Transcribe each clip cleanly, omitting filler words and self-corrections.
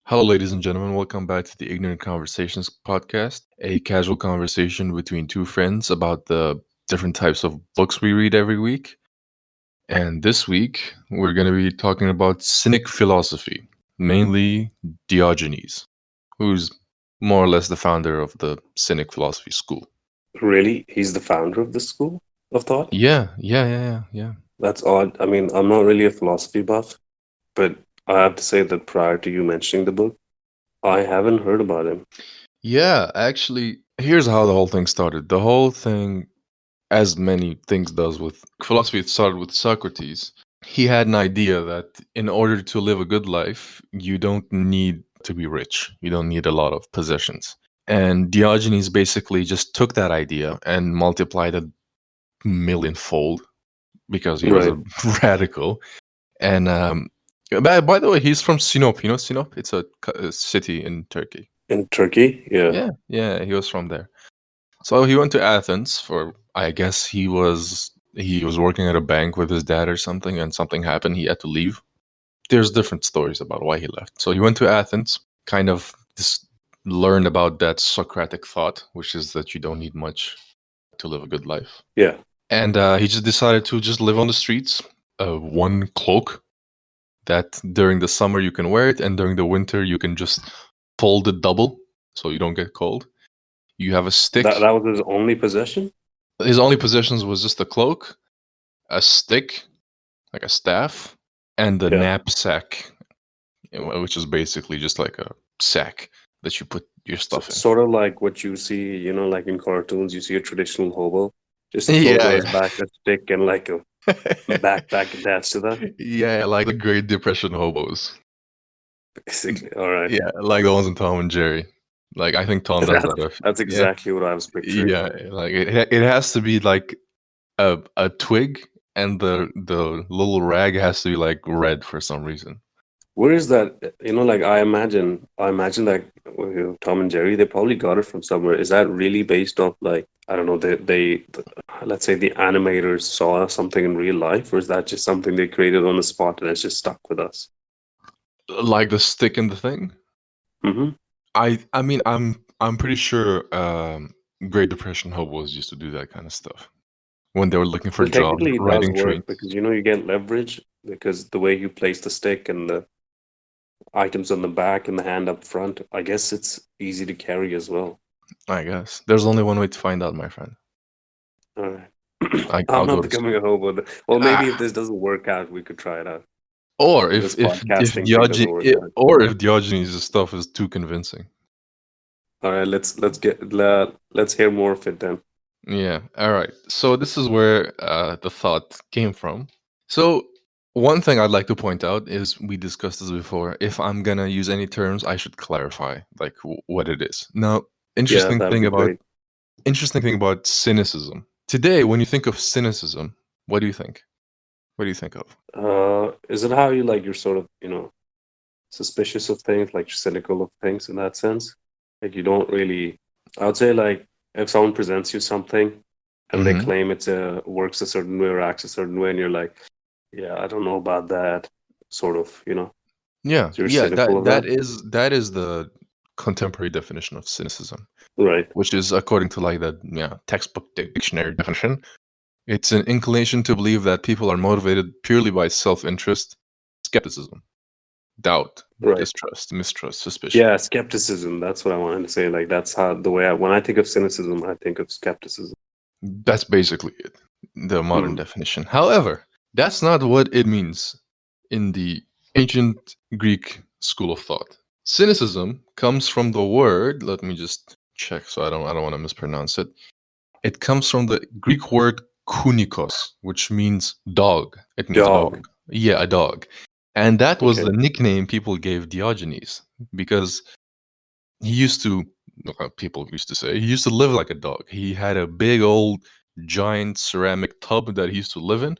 Hello, ladies and gentlemen. Welcome back to the Ignorant Conversations podcast, a casual conversation between two friends about the different types of books we read every week. And this week, we're going to be talking about Cynic philosophy, mainly Diogenes, who's more or less the founder of the Cynic philosophy school. Really? He's the founder of this school of thought? Yeah. That's odd. I mean, I'm not really a philosophy buff, but I have to say that prior to you mentioning the book, I haven't heard about him. Yeah, actually, here's how the whole thing started. The whole thing, as many things does with philosophy, it started with Socrates. He had an idea that in order to live a good life, you don't need to be rich. You don't need a lot of possessions. And Diogenes basically just took that idea and multiplied it millionfold because he was Right. a radical. And by the way, he's from Sinope. You know Sinope? It's a city in Turkey. In Turkey? Yeah. Yeah, he was from there. So he went to Athens for, I guess he was working at a bank with his dad or something, and something happened. He had to leave. There's different stories about why he left. So he went to Athens, kind of just learned about that Socratic thought, which is that you don't need much to live a good life. Yeah. And he just decided to just live on the streets. One cloak that during the summer you can wear it, and during the winter you can just fold it double so you don't get cold. You have a That stick. that was his only possession? His only possessions was just a cloak, a stick, like a staff, and the Yeah. knapsack, which is basically just like a sack that you put your So, stuff in. sort of like what you see, like in cartoons, you see a traditional hobo, just a cloak on Yeah, his back, a stick, and like a yeah. backpack attached to that. Yeah, like the Great Depression hobos. Basically. All right. Yeah, like the ones in Tom and Jerry. Like I think Tom does that. That's Yeah, exactly what I was picturing. yeah. Like it has to be like a twig, and the little rag has to be like red for some reason. Where is that? Like I imagine that Tom and Jerry, they probably got it from somewhere. Is that really based off like I don't know, let's say the animators saw something in real life, or is that just something they created on the spot and it's just stuck with us? Like the stick in the thing. Hmm. I mean I'm pretty sure Great Depression hobos used to do that kind of stuff when they were looking for Well, jobs, technically it does riding work trains. because you get leverage because the way you place the stick and the items on the back and the hand up front, I guess it's easy to carry as well. I guess there's only one way to find out, my friend. All right. I'll I'm not go to becoming school. a hobo. Well, maybe if Ah, this doesn't work out, we could try it out. or If if this if if podcasting thing doesn't Diogenes work out. or if Diogenes' stuff is too convincing. All right, let's hear more of it then. Yeah. All right. So this is where the thought came from. So one thing I'd like to point out is we discussed this before. If I'm gonna use any terms, I should clarify like what it is. Now, Yeah, interesting that would thing be about great. cynicism. Today, when you think of cynicism, what do you think? What do you think of? Is it how you like you're sort of, suspicious of things, like cynical of things in that sense? Like you don't really, I would say like if someone presents you something and they Hmm. claim works a certain way or acts a certain way, and you're like, yeah, I don't know about that, sort of, Yeah, so you're yeah. cynical That of that, that is the contemporary definition of cynicism, right? which is according to like the textbook dictionary definition. It's an inclination to believe that people are motivated purely by self-interest, skepticism, doubt, Right. distrust, mistrust, suspicion. Yeah, skepticism. That's what I wanted to say. Like that's how the way when I think of cynicism, I think of skepticism. That's basically it, the modern Hmm. definition. However, that's not what it means in the ancient Greek school of thought. Cynicism comes from the word, let me just check so I don't want to mispronounce it. It comes from the Greek word kunikos, which means dog. It means Dog. dog. Yeah, a dog. And that was Okay. the nickname people gave Diogenes because he used to, people used to say, he used to live like a dog. He had a big old giant ceramic tub that he used to live in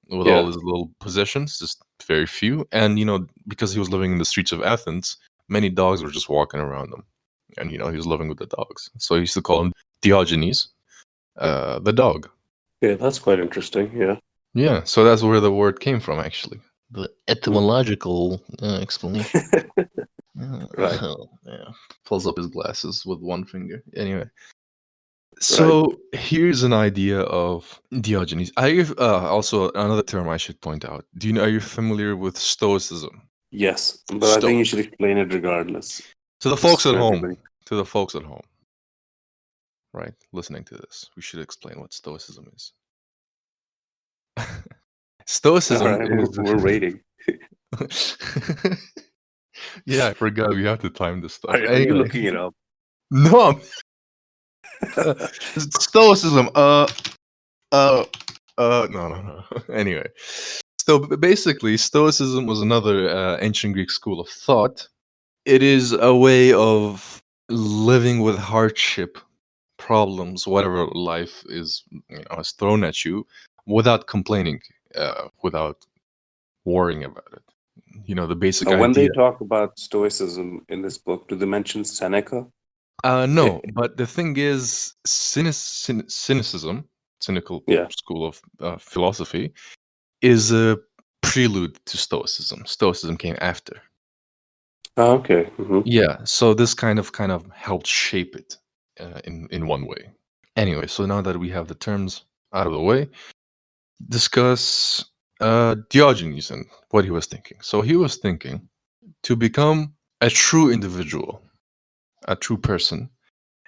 with all Yeah. his little possessions, just very few. And, because he was living in the streets of Athens, many dogs were just walking around him. And, he was living with the dogs. So he used to call him Diogenes, the dog. Yeah, that's quite interesting. Yeah. Yeah, so that's where the word came from, actually. The Hmm. etymological explanation. Right. Yeah, pulls up his glasses with one finger. Anyway, Right. so here's an idea of Diogenes. Are you also another term I should point out? Do you know? Are you familiar with Stoicism? Yes, but I think you Stoic. should explain it regardless, To the folks just at for home, everybody. to the folks at home, right? Listening to this, we should explain what Stoicism is. All Stoicism right, is. we're waiting. Yeah, I forgot we have to time this stuff. Are you Anyway, looking it up? no, Stoicism. Uh, no, no, no. Anyway, so basically, Stoicism was another ancient Greek school of thought. It is a way of living with hardship, problems, whatever life is, has thrown at you, without complaining, without worrying about it. The basic When they idea. talk about Stoicism in this book, do they mention Seneca? No, but the thing is, cynicism, cynical Yeah. school of philosophy, is a prelude to Stoicism. Stoicism came after. Oh, okay. Hmm. Yeah, so this kind of helped shape it in one way. Anyway, so now that we have the terms out of the way, discuss Diogenes and what he was thinking. So he was thinking to become a true individual, a true person,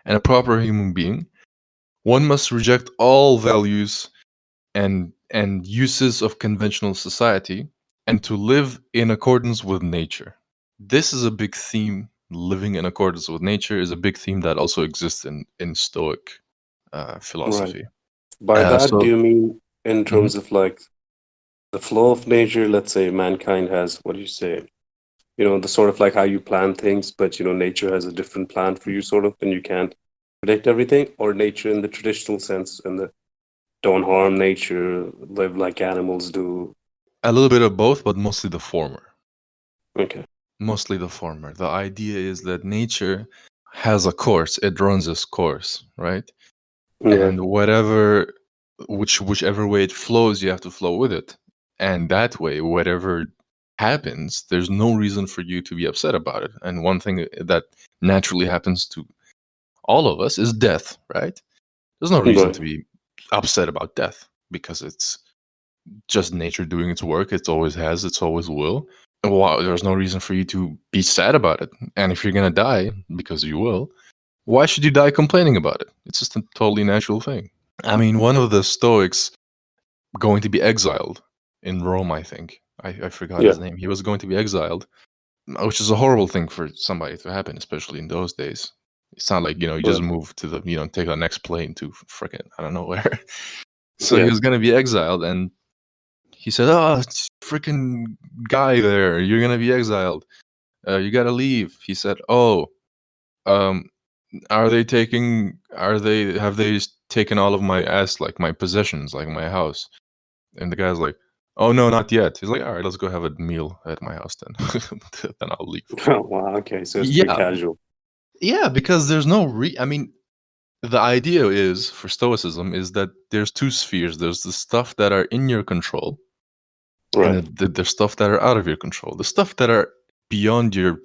and a proper human being, one must reject all values and uses of conventional society and to live in accordance with nature. This is a big theme. Living in accordance with nature is a big theme that also exists in Stoic Right. philosophy. By that, do So you mean in mhm. terms of like the flow of nature? Let's say mankind has, what do you say? The sort of like how you plan things, but nature has a different plan for you, sort of, and you can't predict everything, or nature in the traditional sense, and the don't harm nature, live like animals do. A little bit of both, but mostly the former. Okay. Mostly the former. The idea is that nature has a course; it runs its course, right? Right. And whichever way it flows, you have to flow with it. And that way, whatever happens, there's no reason for you to be upset about it. And one thing that naturally happens to all of us is death, right? There's no reason Right. to be upset about death because it's just nature doing its work. It always has, it's always will. Wow, there's no reason for you to be sad about it. And if you're gonna die, because you will, why should you die complaining about it? It's just a totally natural thing. I mean, one of the Stoics going to be exiled in Rome, I think. I forgot Yeah. his name. He was going to be exiled, which is a horrible thing for somebody to happen, especially in those days. It's not like, you just Right. move to take the next plane to frickin' I don't know where. So he Yeah. was going to be exiled, and he said, "Oh, freaking guy there, you're going to be exiled. You got to leave." He said, "Oh, um, have they taken all of my like my possessions, like my house?" And the guy's like, "Oh no, not yet." He's like, "All right, let's go have a meal at my house then. Then I'll leave." Oh, wow. Okay. So it's pretty Yeah, casual. yeah, because there's no I mean, the idea is for Stoicism is that there's two spheres. There's the stuff that are in your control, and Right. the stuff that are out of your control. The stuff that are beyond your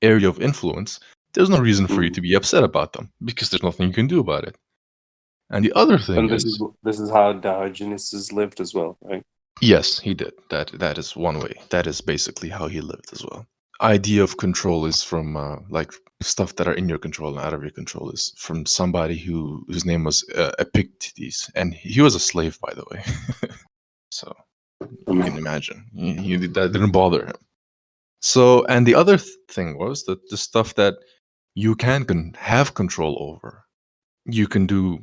area of influence, there's no reason for you Mhm. to be upset about them because there's nothing you can do about it. And the other thing And this is is, this is how Diogenes has lived as well, right? yes, he did. That is one way. That is basically how he lived as well. Idea of control is from like stuff that are in your control and out of your control is from somebody whose name was Epictetus, and he was a slave, by the way. So you can Mhm. imagine that didn't bother him. So, and the other thing was that the stuff that you can have control over, you can do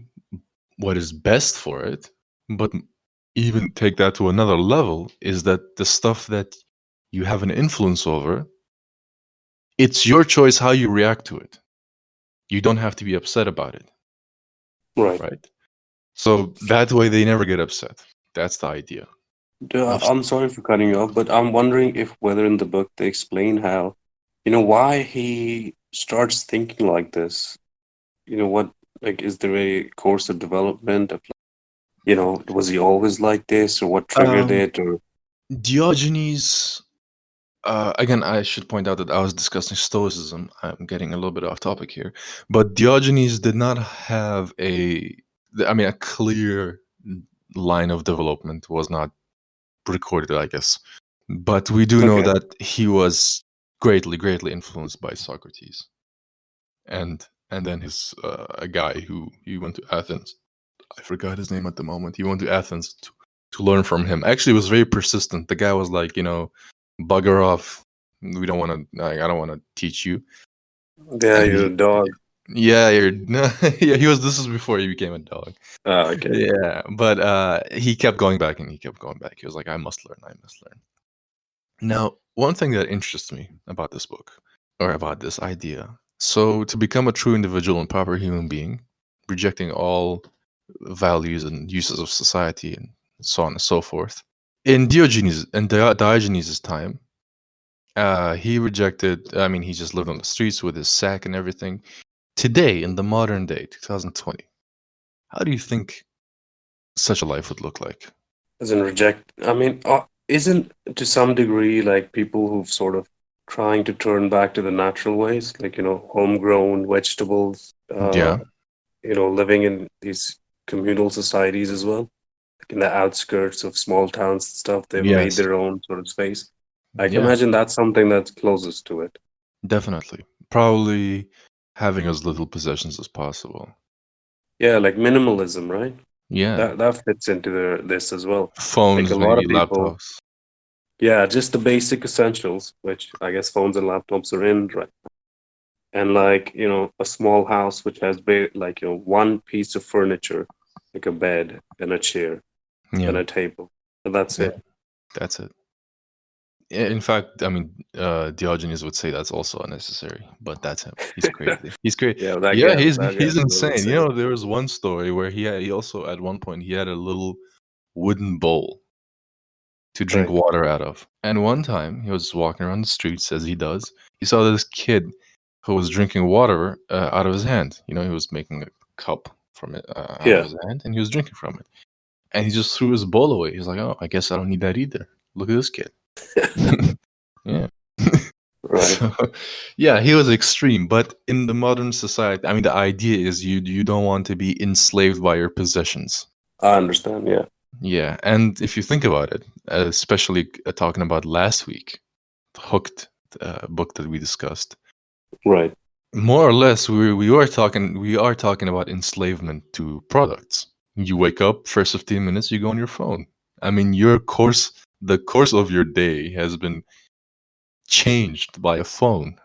what is best for it, but even take that to another level is that the stuff that you have an influence over, it's your choice how you react to it. You don't have to be upset about it, Right. right? So that way they never get upset. That's the idea of. I'm sorry for cutting you off, but I'm wondering if whether in the book they explain how, why he starts thinking like this. What, like, is there a course of development of, was he always like this, or what triggered um, it, or Diogenes Again, I should point out that I was discussing Stoicism. I'm getting a little bit off topic here, but Diogenes did not have a clear line of development was not recorded, I guess. But we do know Okay. that he was greatly, greatly influenced by Socrates, and then his a guy who he went to Athens. I forgot his name at the moment. He went to Athens to learn from him. Actually, he was very persistent. The guy was like, bugger off. We don't want to. I don't want to teach you. Yeah, And you're a he, dog. yeah, you're, yeah. He was. This is before he became a dog. Ah, okay. Yeah, but he kept going back and he kept going back. He was like, I must learn. I must learn. Now, one thing that interests me about this book or about this idea. So, to become a true individual and proper human being, rejecting all values and uses of society and so on and so forth. In Diogenes' time, he rejected. I mean, he just lived on the streets with his sack and everything. Today, in the modern day, 2020, how do you think such a life would look like? As in reject. I mean, isn't to some degree like people who've sort of trying to turn back to the natural ways, like homegrown vegetables, Yeah. living in these communal societies as well, like in the outskirts of small towns and stuff. They've made Yes. their own sort of space. I can Yeah. imagine that's something that's closest to it. Definitely. Probably having as little possessions as possible. Yeah, like minimalism, right? Yeah. That fits into this as well. Like a Phones, lot maybe of people, laptops. yeah, just the basic essentials, which I guess phones and laptops are in, right? And like, a small house which has like, one piece of furniture, like a bed and a chair and Yeah. a table. And that's Yeah. it. That's it. In fact, I mean, Diogenes would say that's also unnecessary, but that's him. He's crazy. He's crazy. Yeah, that Yeah, guy, he's that he's guy's a little insane. insane. There was one story where he also at one point he had a little wooden bowl to drink Right. water out of. And one time he was walking around the streets as he does. He saw this kid who was drinking water out of his hand. He was making a cup from it out of Yeah. his hand, and he was drinking from it. And he just threw his bowl away. He's like, "Oh, I guess I don't need that either. Look at this kid." Yeah. Right. So, yeah, he was extreme, but in the modern society, I mean, the idea is you don't want to be enslaved by your possessions. I understand. Yeah. Yeah, and if you think about it, especially talking about last week, the Hooked book that we discussed, Right. more or less, we are talking about enslavement to products. You wake up, first 15 minutes, you go on your phone. I mean, the course of your day has been changed by a phone.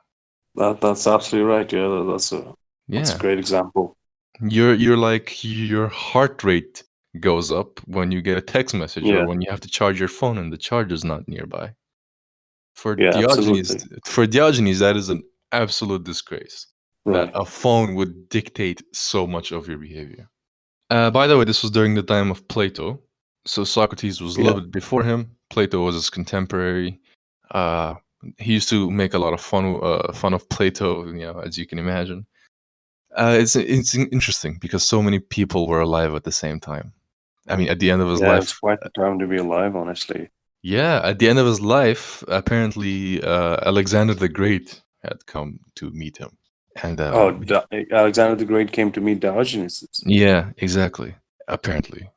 That's absolutely right. Yeah, that's a Yeah. great example. You're like your heart rate goes up when you get a text message or Yeah. when you have to charge your phone and the charger's not nearby. For Yeah, Diogenes, absolutely. for Diogenes, that is an absolute disgrace that Right. a phone would dictate so much of your behavior. By the way, this was during the time of Plato, so Socrates was a Yeah. little bit before him. Plato was his contemporary. Uh, he used to make a lot of fun of Plato, as you can imagine. It's interesting because so many people were alive at the same time. I mean, at the end of his Yeah, it was life, quite the time to be alive, honestly. yeah, at the end of his life, apparently Alexander the Great had come to meet him, and Oh, Alexander the Great came to meet Diogenes. yeah, exactly, apparently,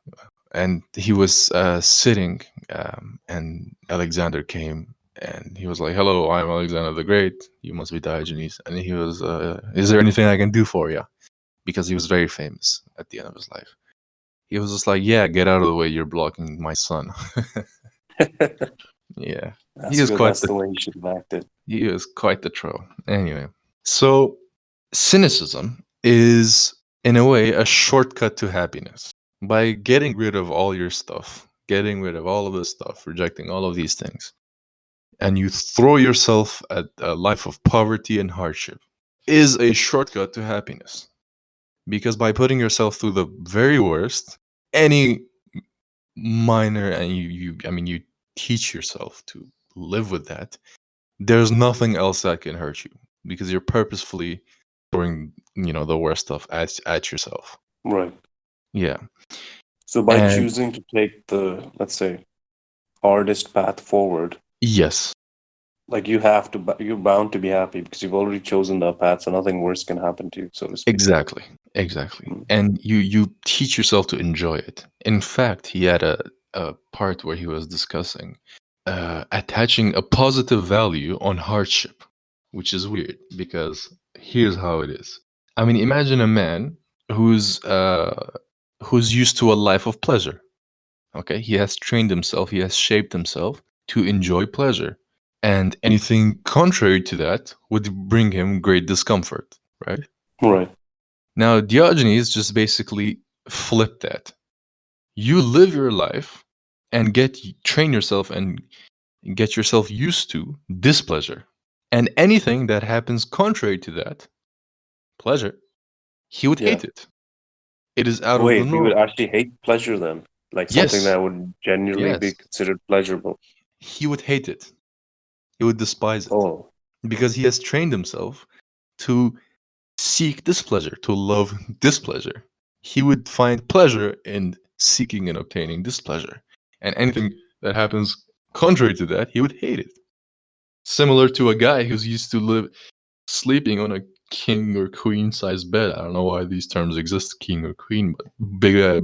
and he was sitting, and Alexander came, and he was like, "Hello, I'm Alexander the Great. You must be Diogenes." And he was, "Is there anything I can do for you?" Because he was very famous at the end of his life. He was just like, "Yeah, get out of the way. You're blocking my son." Yeah, he That's is good. quite That's the the way you should have acted. he is quite the troll. Anyway, so cynicism is in a way a shortcut to happiness. By getting rid of all your stuff, getting rid of all of this stuff, rejecting all of these things, and you throw yourself at a life of poverty and hardship, is a shortcut to happiness. Because by putting yourself through the very worst, any minor, and you teach yourself to live with that, there's nothing else that can hurt you because you're purposefully throwing the worst stuff at yourself. Right. Yeah. So by And choosing to take the, let's say, hardest path forward, yes, Like you have to, you're bound to be happy because you've already chosen that path, so nothing worse can happen to you, so to speak. Exactly, exactly. Mm. And you teach yourself to enjoy it. In fact, he had a part where he was discussing attaching a positive value on hardship, which is weird because here's how it is. I mean, imagine a man who's used to a life of pleasure. Okay, he has trained himself, he has shaped himself to enjoy pleasure, and anything contrary to that would bring him great discomfort, right? Right. Now, Diogenes just basically flipped that. You live your life and train yourself and get yourself used to displeasure. And anything that happens contrary to that, pleasure, he would Yeah. hate it. It is out of the Wait, you would norm. actually hate pleasure then? Like something Yes, that would genuinely be yes. considered pleasurable. He would hate it. He would despise it Oh, because he has trained himself to seek displeasure, to love displeasure. He would find pleasure in seeking and obtaining displeasure. And anything that happens contrary to that, he would hate it. Similar to a guy who's used to live sleeping on a king or queen size bed. I don't know why these terms exist, king or queen, but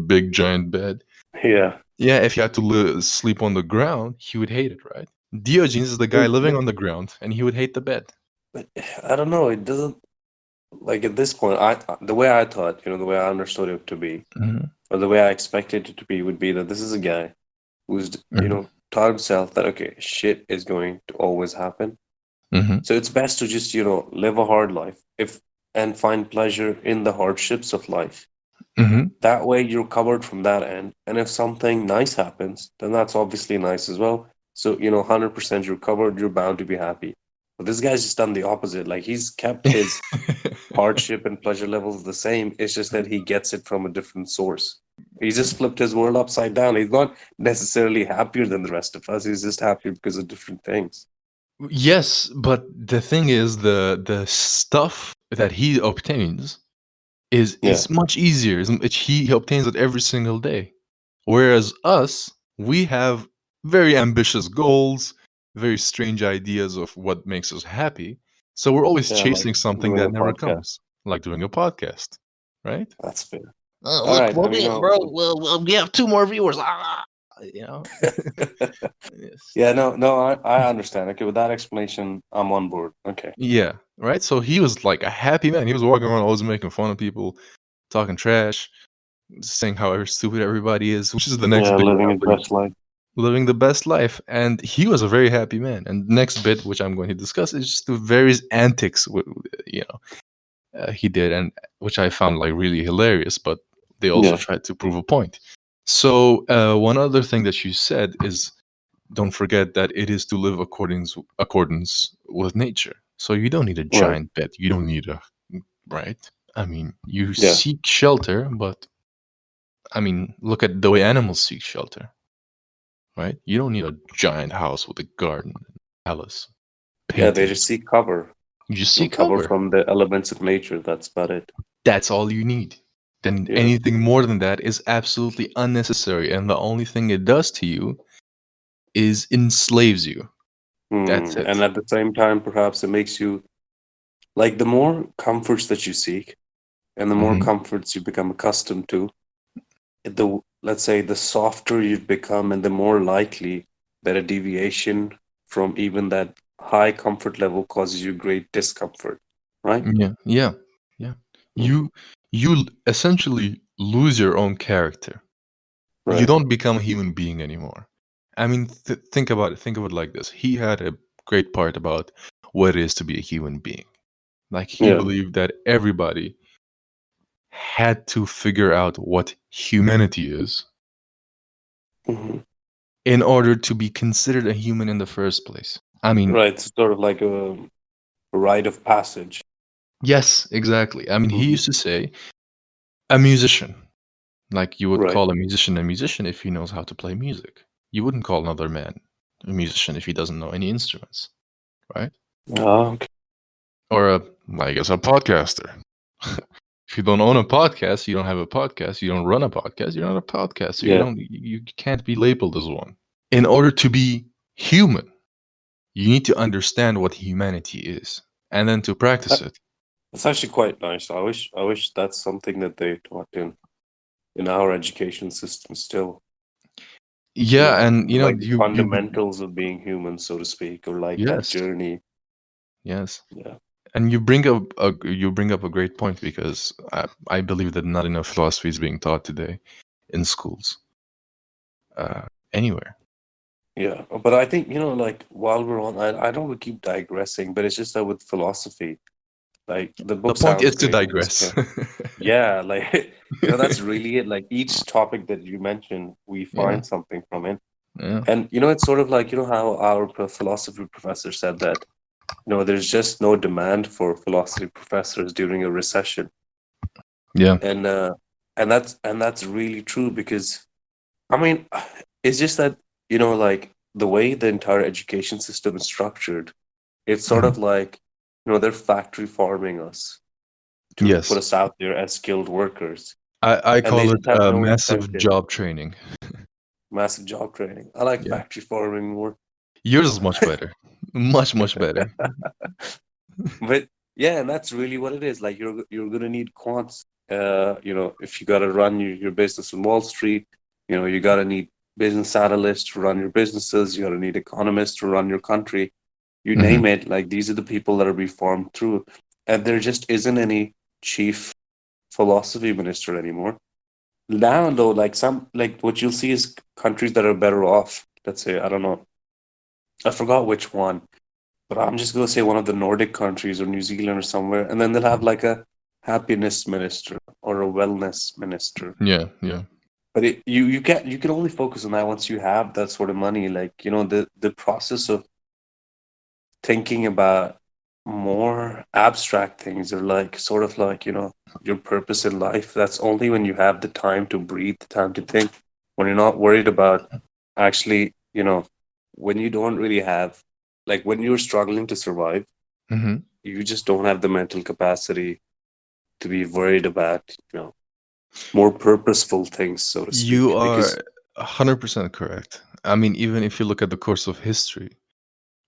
big giant bed. yeah. Yeah, if you had to sleep on the ground, he would hate it, right? Diogenes is the guy Wait, living on the ground, and he would hate the bed. but I don't know. It doesn't like at this point. The way I thought, the way I understood it to be, Hmm. or the way I expected it to be, would be that this is a guy who's Hmm. taught himself that okay, shit is going to always happen. Hmm. So it's best to just live a hard life if and find pleasure in the hardships of life. Hmm. That way you're covered from that end. And if something nice happens, then that's obviously nice as well. So, 100% you're covered, you're bound to be happy. But this guy's just done the opposite. Like he's kept his hardship and pleasure levels the same. It's just that he gets it from a different source. He just flipped his world upside down. He's not necessarily happier than the rest of us. He's just happy because of different things. Yes, but the thing is, the stuff that he obtains Yeah. is much easier. He obtains it every single day. Whereas us, we have very ambitious goals, very strange ideas of what makes us happy. So we're always Yeah, like chasing something doing a that never podcast. comes, like doing a podcast, right? That's fair. All Look, right. we'll be, bro. We have two more viewers. You know. Yes. Yeah, no, no, I understand. Okay, with that explanation, I'm on board. Okay. Yeah. Right. So he was like a happy man. He was walking around, always making fun of people, talking trash, saying how stupid everybody is, which is the next Yeah, bit living what his I'm going best life. living the best life. And he was a very happy man. And the next bit, which I'm going to discuss, is just the various antics, he did, and which I found like really hilarious. But they also Yeah, tried to prove a point. So one other thing that you said is don't forget that it is to live accordance with nature. So you don't need a right. giant bed. You don't need a right. I mean, you Yeah, seek shelter, but I mean, look at the way animals seek shelter, right? You don't need a giant house with a garden, palace, yeah, they just paintings. seek cover. You just seek Cover cover. from the elements of nature. That's about it. That's all you need. Then Yeah. anything more than that is absolutely unnecessary. And the only thing it does to you is enslaves you. That's And it. at the same time, perhaps it makes you like the more comforts that you seek and the more Hmm. comforts you become accustomed to, let's say the softer you become and the more likely that a deviation from even that high comfort level causes you great discomfort, right? Yeah, yeah, yeah. Mm. You essentially lose your own character. You Right. don't become a human being anymore. I mean, think about it. Think of it like this. He had a great part about what it is to be a human being. Like he Yeah. believed that everybody had to figure out what humanity is Hmm. in order to be considered a human in the first place. I mean, Right. It's sort of like a rite of passage. yes, exactly. I mean, he Hmm. used to say a musician. Like you would Right. call a musician if he knows how to play music. You wouldn't call another man a musician if he doesn't know any instruments, right? Ah, okay. Or I guess a podcaster. If you don't own a podcast, you don't have a podcast, you don't run a podcast, you're not a podcaster. Yeah. You can't be labeled as one. In order to be human, You need to understand what humanity is, and then to practice That, it. that's actually quite nice. I wish that's something that they taught in our education system still. Yeah, and Like the you fundamentals of being human, so to speak, or like that yes, journey. yes. Yeah. And you bring up a great point, because I believe that not enough philosophy is being taught today in schools, anywhere. Yeah. But I think, like while we're on, I don't want to keep digressing, but it's just that with philosophy, like the The book point sounds is to great. We just digress. can't. Yeah, like that's really it. Like each topic that you mentioned, we Yeah, find something from it. yeah. And it's sort of like, how our philosophy professor said that, there's just no demand for philosophy professors during a recession. Yeah. And that's really true because I mean, it's just that, like the way the entire education system is structured, it's sort Mhm. of like, they're factory farming us to put Yes. us out there as skilled workers. I And they call it just have no massive incentive. job training. Massive job training. I like Yeah. factory farming more. Yours is much better. Much, much better. But yeah, and that's really what it is. Like you're gonna need quants. If you gotta run your business on Wall Street, you gotta need business analysts to run your businesses. You gotta need economists to run your country. You Mhm. name it. Like these are the people that are being formed through, and there just isn't any chief philosophy minister anymore. Now, though, like what you'll see is countries that are better off. Let's say, I don't know, I forgot which one, but I'm just gonna say one of the Nordic countries or New Zealand or somewhere, and then they'll have like a happiness minister or a wellness minister. Yeah, yeah. But you can only focus on that once you have that sort of money. Like the process of thinking about more abstract things or like sort of like your purpose in life. That's only when you have the time to breathe, the time to think, when you're not worried about actually, when you don't really have, like when you're struggling to survive, Mhm. you just don't have the mental capacity to be worried about, more purposeful things, so to You speak. Because, are 100% correct. I mean, even if you look at the course of history,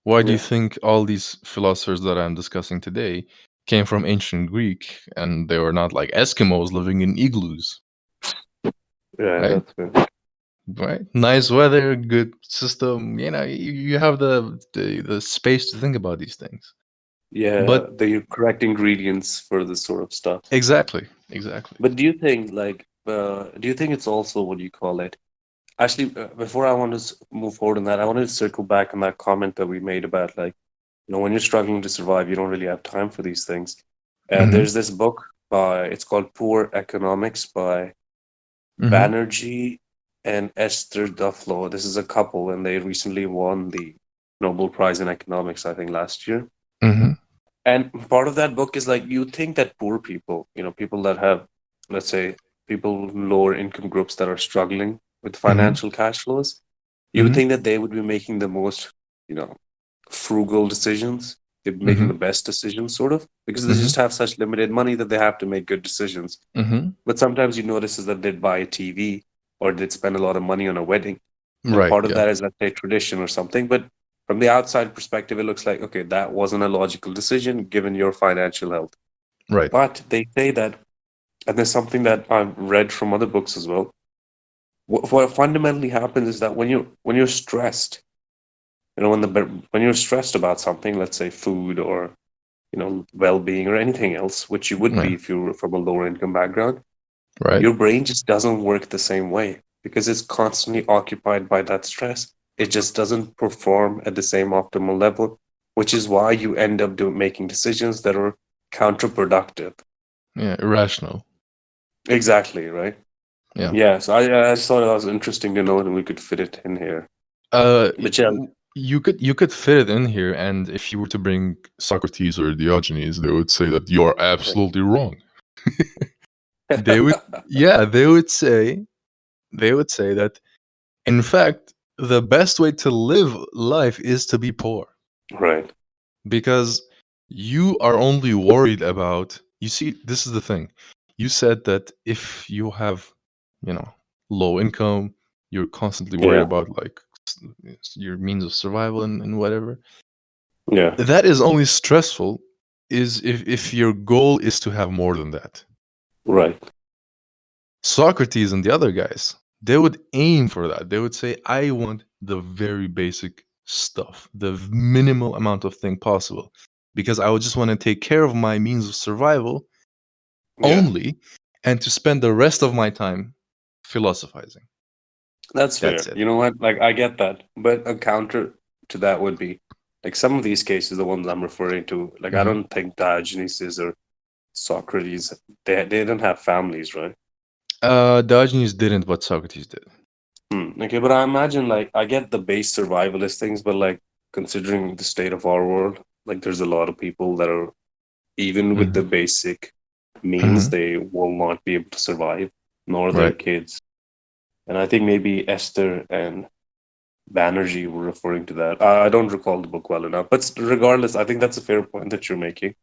why do you yeah, think all these philosophers that I'm discussing today came from ancient Greek, and they were not like Eskimos living in igloos, yeah, right? that's good. Right? Nice weather, good system. You have the space to think about these things. Yeah, But the correct ingredients for this sort of stuff. exactly, exactly. But do you think it's also what do you call it? Actually, before I want to move forward on that, I wanted to circle back on that comment that we made about like, when you're struggling to survive, you don't really have time for these things. Hmm. There's this book it's called Poor Economics by Hmm. Banerjee and Esther Duflo. This is a couple, and they recently won the Nobel Prize in Economics, I think, last year. Hmm. And part of that book is like you think that poor people, people that have, let's say, people lower income groups that are struggling with Hmm. financial cash flows, you would Hmm. think that they would be making the most, you know, frugal decisions. They'd be making Hmm. the best decisions, sort of, because they Hmm. just have such limited money that they have to make good decisions. Hmm. But sometimes you notice is that they'd buy a TV or they'd spend a lot of money on a wedding. And Right. part of Yeah. that is, let's say, tradition or something. But from the outside perspective, it looks like, okay, that wasn't a logical decision given your financial health. Right. But they say that, and there's something that I've read from other books as well. What fundamentally happens is that when you're stressed, when you're stressed about something, let's say food or well-being or anything else, which you would Yeah. be if you were from a lower income background, Right. your brain just doesn't work the same way because it's constantly occupied by that stress. It just doesn't perform at the same optimal level, which is why you end up making decisions that are counterproductive. Yeah. Irrational. Exactly, right? Yeah. Yeah, so I just thought that was interesting to know and we could fit it in here. But yeah, You could fit it in here, and if you were to bring Socrates or Diogenes, they would say that you are absolutely wrong. They would, yeah, they would say that, in fact, the best way to live life is to be poor, right. because you are only worried about. You see, this is the thing. You said that if you have, you know, low income, you're constantly worried Yeah, about like your means of survival and whatever. Yeah. That is only stressful is if your goal is to have more than that. Right. Socrates and the other guys, they would aim for that. They would say, I want the very basic stuff, the minimal amount of thing possible, because I would just want to take care of my means of survival Yeah. only and to spend the rest of my time philosophizing. That's That's fair. it. You know what? Like, I get that. But a counter to that would be like some of these cases, the ones I'm referring to, like, I Mhm. don't think Diogenes or Socrates, they didn't have families, right? Diogenes didn't, but Socrates did. Okay, but I imagine, like, I get the base survivalist things, but like, considering the state of our world, like, there's a lot of people that are, even with the Hmm. basic means, Hmm. they will not be able to survive, nor their Right. kids. And I think maybe Esther and Banerjee were referring to that. I don't recall the book well enough, but regardless, I think that's a fair point that you're making.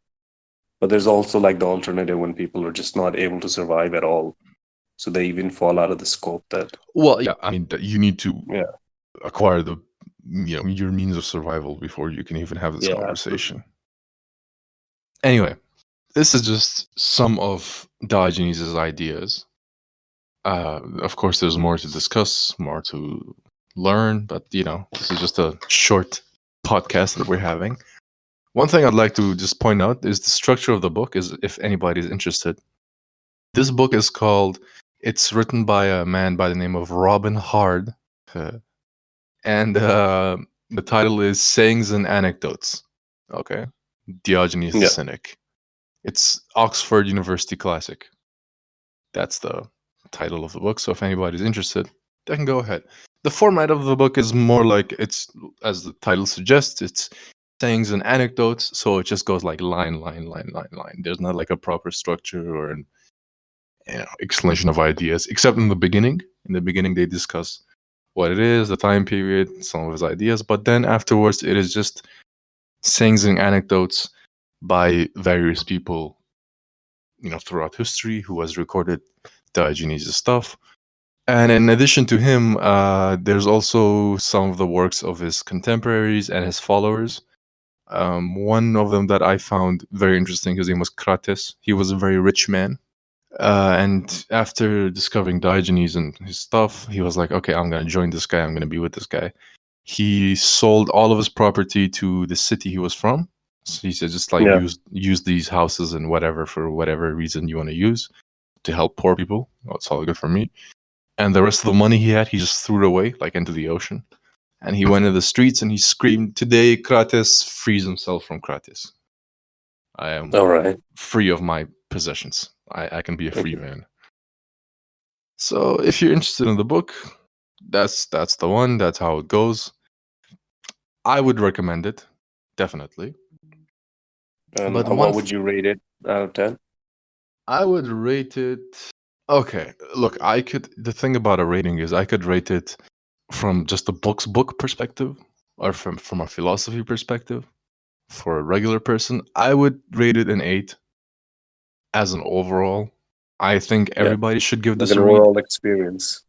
But there's also like the alternative when people are just not able to survive at all, so they even fall out of the scope. That Well, yeah, I mean, you need to yeah, acquire the your means of survival before you can even have this yeah, absolutely, conversation. Anyway, this is just some of Diogenes' ideas. Of course, there's more to discuss, more to learn, but this is just a short podcast that we're having. One thing I'd like to just point out is the structure of the book. Is if anybody's interested, this book is called. It's written by a man by the name of Robin Hard, and the title is Sayings and Anecdotes. Okay, Diogenes the yeah. Cynic. It's Oxford University Classic. That's the title of the book. So if anybody's interested, they can go ahead. The format of the book is more like it's, as the title suggests, it's sayings and anecdotes. So it just goes like line, line, line, line, line. There's not like a proper structure or an explanation of ideas, except in the beginning. In the beginning, they discuss what it is, the time period, some of his ideas. But then afterwards, it is just sayings and anecdotes by various people, throughout history who has recorded Diogenes' stuff. And in addition to him, there's also some of the works of his contemporaries and his followers. One of them that I found very interesting, his name was Crates. He was a very rich man. And after discovering Diogenes and his stuff, he was like, okay, I'm going to join this guy. I'm going to be with this guy. He sold all of his property to the city he was from. So he said, just like Yeah. use these houses and whatever for whatever reason you want to use to help poor people. Well, it's all good for me. And the rest of the money he had, he just threw it away, like into the ocean. And he went in the streets and he screamed, "Today, Crates frees himself from Crates. I am All right. free of my possessions. I can be a free Okay. man." So if you're interested in the book, that's the one. That's how it goes. I would recommend it, definitely. And But what would you rate it out of 10? I would rate it. Okay, look, I could. The thing about a rating is I could rate it from just a book perspective, or from a philosophy perspective. For a regular person, I would rate it an 8 as an overall. I think Yeah, everybody should give like this an a read. overall experience.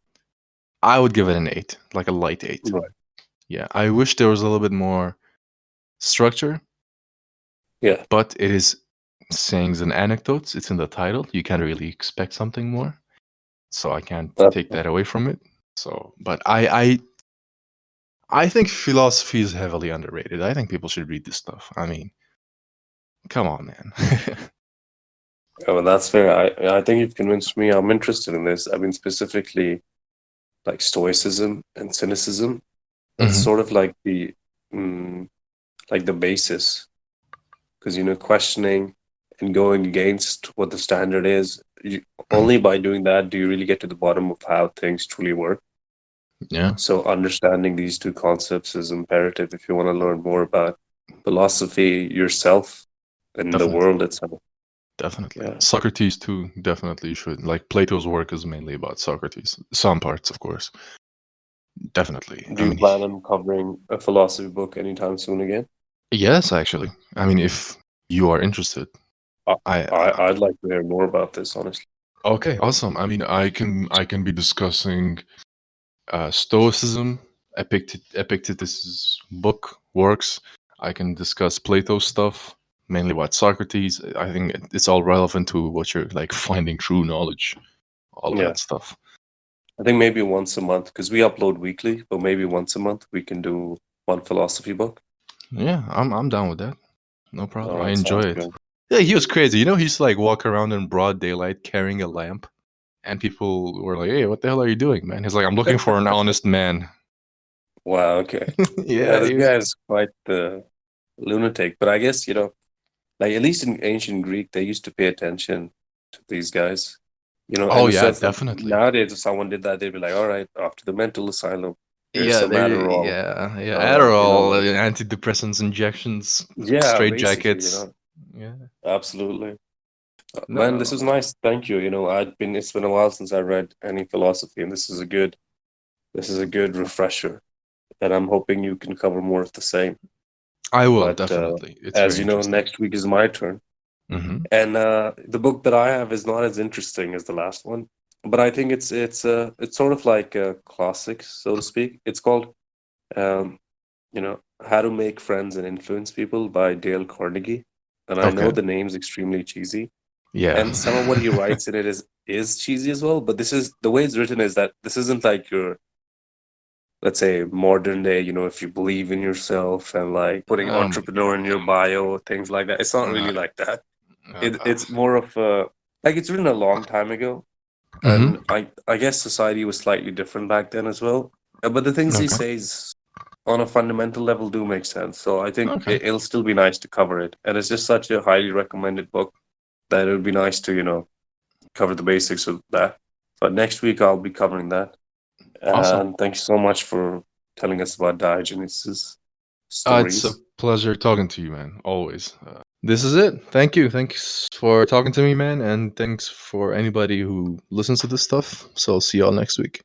I would give it an 8, like a light 8. Right. Yeah, I wish there was a little bit more structure, Yeah. but it is sayings and anecdotes. It's in the title. You can't really expect something more. So I can't That's take that away from it. So, but I think philosophy is heavily underrated. I think people should read this stuff. I mean, come on, man. Oh, well, that's fair. I think you've convinced me. I'm interested in this. I mean, specifically like Stoicism and Cynicism. That's Hmm. sort of mm, like the basis, because questioning and going against what the standard is. Hmm. Only by doing that do you really get to the bottom of how things truly work. Yeah, So understanding these two concepts is imperative if you want to learn more about philosophy yourself and the definitely. world itself. Definitely. Yeah. Socrates too, definitely should. Like Plato's work is mainly about Socrates. Some parts, of course. Definitely. Do I you mean, plan on covering a philosophy book anytime soon again? yes, actually. I mean, if you are interested, I, I I'd like to hear more about this, honestly. okay, awesome. I mean, I can be discussing Stoicism, Epictetus's book works. I can discuss Plato stuff, mainly about Socrates. I think it's all relevant to what you're like finding true knowledge, all of Yeah. that stuff. I think maybe once a month, because we upload weekly, but maybe once a month we can do one philosophy book. Yeah, I'm down with that. No All problem. I right, enjoy sounds it. good. Yeah, he was crazy. You know, he used to like walk around in broad daylight carrying a lamp, and people were like, "Hey, what the hell are you doing, man?" He's like, "I'm looking for an honest man." Wow, okay. Yeah, Yeah, this he was. guy is quite the lunatic, but I guess, like at least in ancient Greek, they used to pay attention to these guys, in Oh the yeah, sense that definitely. nowadays, if someone did that, they'd be like, all right, off to the mental asylum. Here's Yeah, some there. Adderall. Yeah. Like, Adderall, antidepressants, injections, yeah, straight basically, jackets. Yeah. absolutely. Man, this is No. nice. Thank you. It's been a while since I read any philosophy, and this is a good refresher, and I'm hoping you can cover more of the same. I will But definitely. It's as very you know, interesting. next week is my turn. Hmm. And the book that I have is not as interesting as the last one, but I think it's sort of like a classic, so to speak. It's called um, How to Make Friends and Influence People by Dale Carnegie. And I know Okay. the name's extremely cheesy, Yeah. and some of what he writes in it is cheesy as well. But this is the way it's written is that this isn't like your, let's say, modern day. If you believe in yourself and like putting Oh my entrepreneur in your bio, things like that. It's not really god. like that. Uh, It's more of a, like, it's written a long time ago, mm-hmm. and I guess society was slightly different back then as well. But the things he Okay. says on a fundamental level do make sense. So I think Okay. it'll still be nice to cover it, and it's just such a highly recommended book that it would be nice to cover the basics of that. But next week I'll be covering that. Awesome. And thank you so much for telling us about Diogenes' It's a stories. pleasure talking to you, man. Always. This is it. Thank you. Thanks for talking to me, man. And thanks for anybody who listens to this stuff. So, I'll see y'all next week.